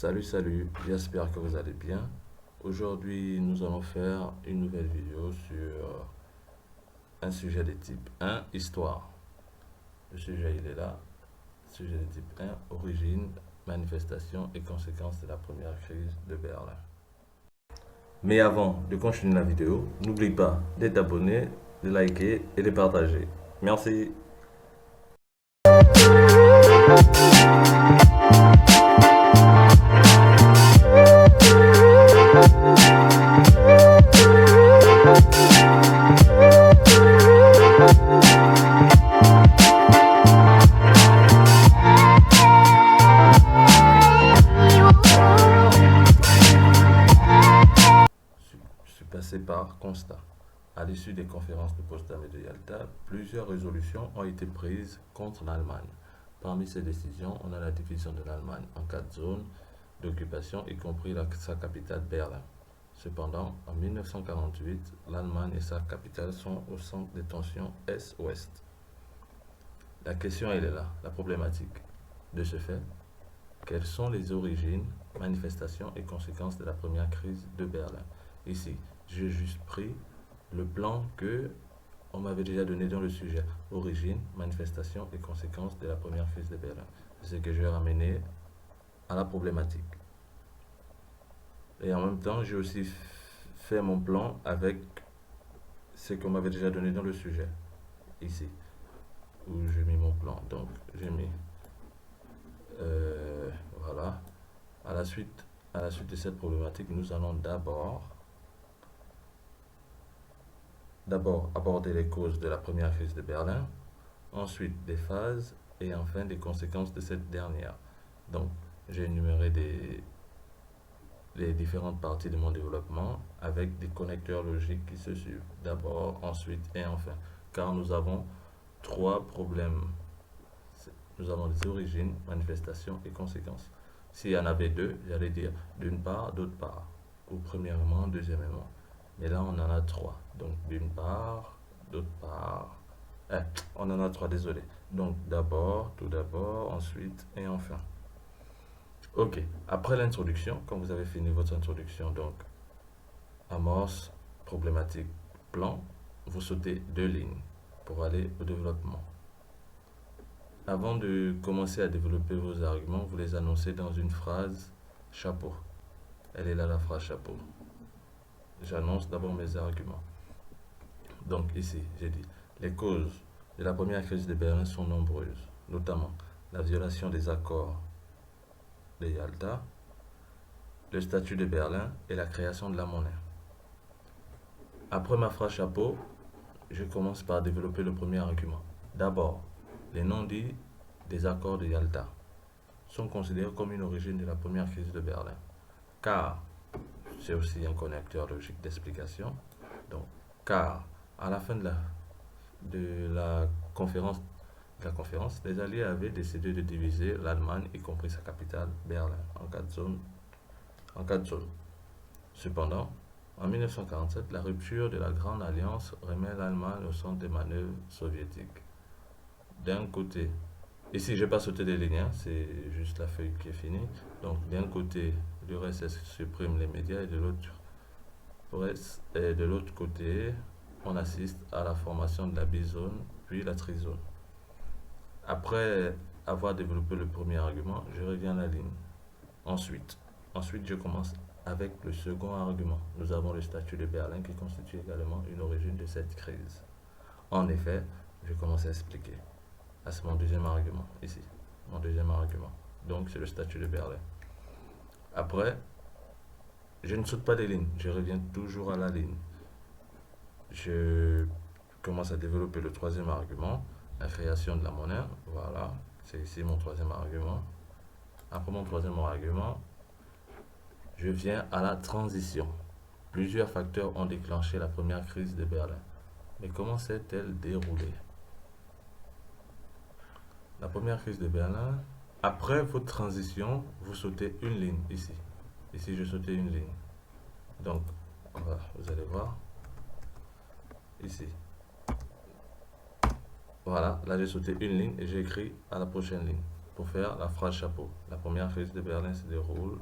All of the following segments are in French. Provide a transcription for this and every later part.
Salut, j'espère que vous allez bien. Aujourd'hui, nous allons faire une nouvelle vidéo sur un sujet de type 1, histoire. Le sujet, il est là. Sujet de type 1, origine, manifestation et conséquences de la première crise de Berlin. Mais avant de continuer la vidéo, n'oublie pas d'être abonné, de liker et de partager. Merci. Je suis passé par constat. À l'issue des conférences de Potsdam et de Yalta, plusieurs résolutions ont été prises contre l'Allemagne. Parmi ces décisions, on a la division de l'Allemagne en 4 zones d'occupation, y compris sa capitale Berlin. Cependant, en 1948, l'Allemagne et sa capitale sont au centre des tensions Est-Ouest. La question, elle est là, la problématique. De ce fait, quelles sont les origines, manifestations et conséquences de la première crise de Berlin? Ici, j'ai juste pris le plan que on m'avait déjà donné dans le sujet. Origine, manifestation et conséquences de la première crise de Berlin. C'est ce que je vais ramener à la problématique. Et en même temps, j'ai aussi fait mon plan avec ce qu'on m'avait déjà donné dans le sujet. Ici, où j'ai mis mon plan. Donc, j'ai mis... voilà. À la suite de cette problématique, nous allons d'abord aborder les causes de la première crise de Berlin, ensuite des phases et enfin des conséquences de cette dernière. Donc, j'ai énuméré les différentes parties de mon développement avec des connecteurs logiques qui se suivent. D'abord, ensuite et enfin. Car nous avons 3 problèmes. Nous avons les origines, manifestations et conséquences. S'il y en avait 2, j'allais dire d'une part, d'autre part. Ou premièrement, deuxièmement. Mais là, on en a 3. Donc, d'une part, d'autre part. On en a 3, désolé. Donc, d'abord, tout d'abord, ensuite et enfin. Ok, après l'introduction, quand vous avez fini votre introduction, donc, amorce, problématique, plan, vous sautez 2 lignes pour aller au développement. Avant de commencer à développer vos arguments, vous les annoncez dans une phrase chapeau. Elle est là, la phrase chapeau. J'annonce d'abord mes arguments. Donc ici, j'ai dit, les causes de la première crise de Berlin sont nombreuses, notamment la violation des accords de Yalta, le statut de Berlin et la création de la monnaie. Après ma phrase chapeau, je commence par développer le premier argument. D'abord, les non-dits des accords de Yalta sont considérés comme une origine de la première crise de Berlin, car c'est aussi un connecteur logique d'explication. Donc, car à la fin de la conférence, les Alliés avaient décidé de diviser l'Allemagne, y compris sa capitale, Berlin, en 4 zones. Cependant, en 1947, la rupture de la Grande Alliance remet l'Allemagne au centre des manœuvres soviétiques. D'un côté, ici je n'ai pas sauté des lignes, hein, c'est juste la feuille qui est finie. Donc d'un côté, l'URSS supprime les médias et de l'autre côté, on assiste à la formation de la bizone, puis la trizone. Après avoir développé le premier argument, je reviens à la ligne. Ensuite, je commence avec le second argument. Nous avons le statut de Berlin qui constitue également une origine de cette crise. En effet, je commence à expliquer. C'est mon deuxième argument, ici. Mon deuxième argument. Donc, c'est le statut de Berlin. Après, je ne saute pas des lignes. Je reviens toujours à la ligne. Je commence à développer le troisième argument, la création de la monnaie. Voilà, c'est ici mon troisième argument. Après mon troisième argument, je viens à la transition. Plusieurs facteurs ont déclenché la première crise de Berlin. Mais comment s'est-elle déroulée? La première crise de Berlin, après votre transition, vous sautez une ligne ici. Ici, je sautais une ligne. Donc, vous allez voir. Ici. Voilà, là j'ai sauté une ligne et j'ai écrit à la prochaine ligne. pour faire la phrase chapeau. La première crise de Berlin se déroule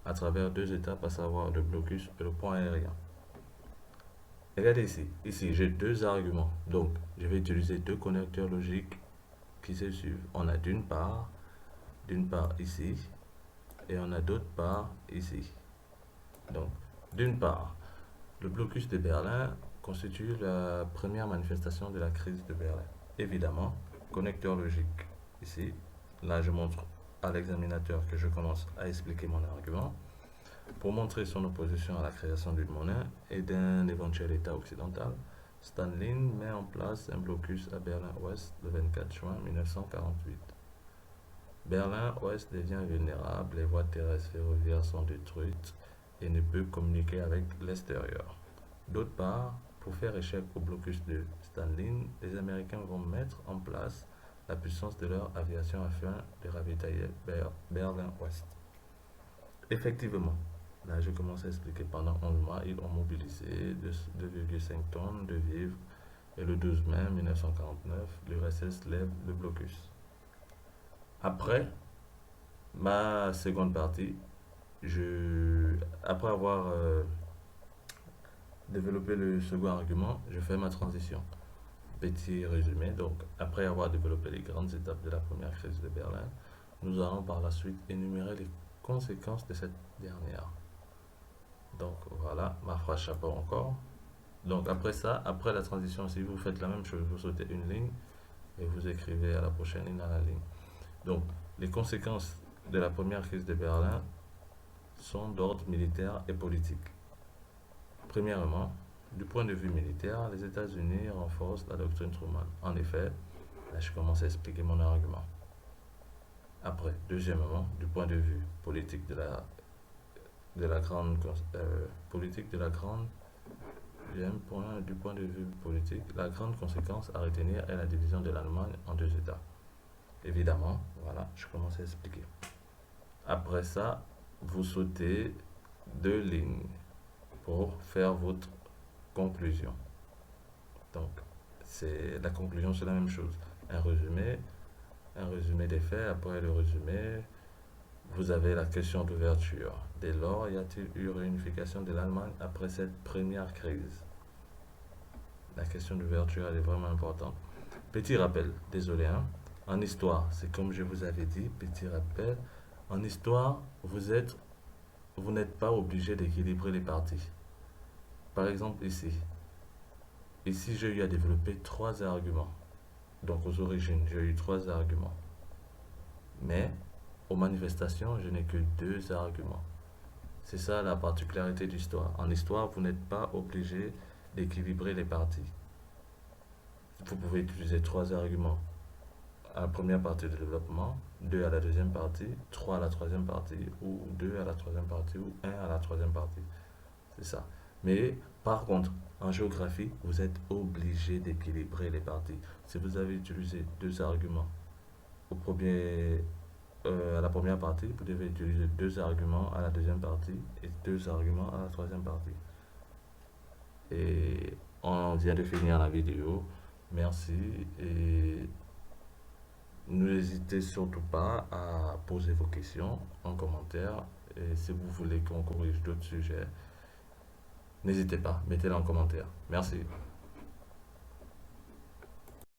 à travers deux étapes, à savoir le blocus et le pont aérien. Regardez ici j'ai deux arguments, donc je vais utiliser deux connecteurs logiques qui se suivent. On a d'une part ici, et on a d'autre part ici. Donc, d'une part, le blocus de Berlin constitue la première manifestation de la crise de Berlin. Évidemment, connecteur logique ici. Là, je montre à l'examinateur que je commence à expliquer mon argument pour montrer son opposition à la création d'une monnaie et d'un éventuel État occidental. Stalin met en place un blocus à Berlin-Ouest le 24 juin 1948. Berlin-Ouest devient vulnérable, les voies terrestres ferroviaires sont détruites et ne peut communiquer avec l'extérieur. D'autre part, pour faire échec au blocus de Stalin, les Américains vont mettre en place la puissance de leur aviation afin de ravitailler Berlin-Ouest. Effectivement, là je commence à expliquer, pendant 11 mois, ils ont mobilisé 2,5 tonnes de vivres et le 12 mai 1949, l'URSS lève le blocus. Après ma seconde partie, après avoir développé le second argument, je fais ma transition. Petit résumé, donc après avoir développé les grandes étapes de la première crise de Berlin, nous allons par la suite énumérer les conséquences de cette dernière. Donc voilà, ma phrase chapeau encore. Donc après ça, après la transition, si vous faites la même chose, vous sautez une ligne et vous écrivez à la prochaine ligne à la ligne. Donc les conséquences de la première crise de Berlin sont d'ordre militaire et politique. Premièrement, du point de vue militaire, les États-Unis renforcent la doctrine Truman. En effet, là je commence à expliquer mon argument. Après, deuxièmement, du point de vue politique de la grande deuxième point, du point de vue politique, la grande conséquence à retenir est la division de l'Allemagne en deux États. Évidemment, voilà, je commence à expliquer. Après ça, vous sautez deux lignes pour faire votre conclusion. Donc, la conclusion, c'est la même chose. Un résumé des faits. Après le résumé, vous avez la question d'ouverture. Dès lors, y a-t-il eu réunification de l'Allemagne après cette première crise? La question d'ouverture, elle est vraiment importante. Petit rappel, désolé, hein. En histoire, c'est comme je vous avais dit, petit rappel, en histoire, vous n'êtes pas obligé d'équilibrer les parties. Par exemple, ici, j'ai eu à développer trois arguments. Donc, aux origines, j'ai eu trois arguments. Mais, aux manifestations, je n'ai que deux arguments. C'est ça la particularité d'histoire. En histoire, vous n'êtes pas obligé d'équilibrer les parties. Vous pouvez utiliser trois arguments à la première partie du développement, 2 à la deuxième partie, 3 à la troisième partie, ou 2 à la troisième partie, ou 1 à la troisième partie. C'est ça. Mais par contre, en géographie, vous êtes obligé d'équilibrer les parties. Si vous avez utilisé deux arguments à la première partie, vous devez utiliser deux arguments à la deuxième partie et deux arguments à la troisième partie. Et on vient de finir la vidéo. Merci et n'hésitez surtout pas à poser vos questions en commentaire. Et si vous voulez qu'on corrige d'autres sujets, n'hésitez pas, mettez-les en commentaire. Merci.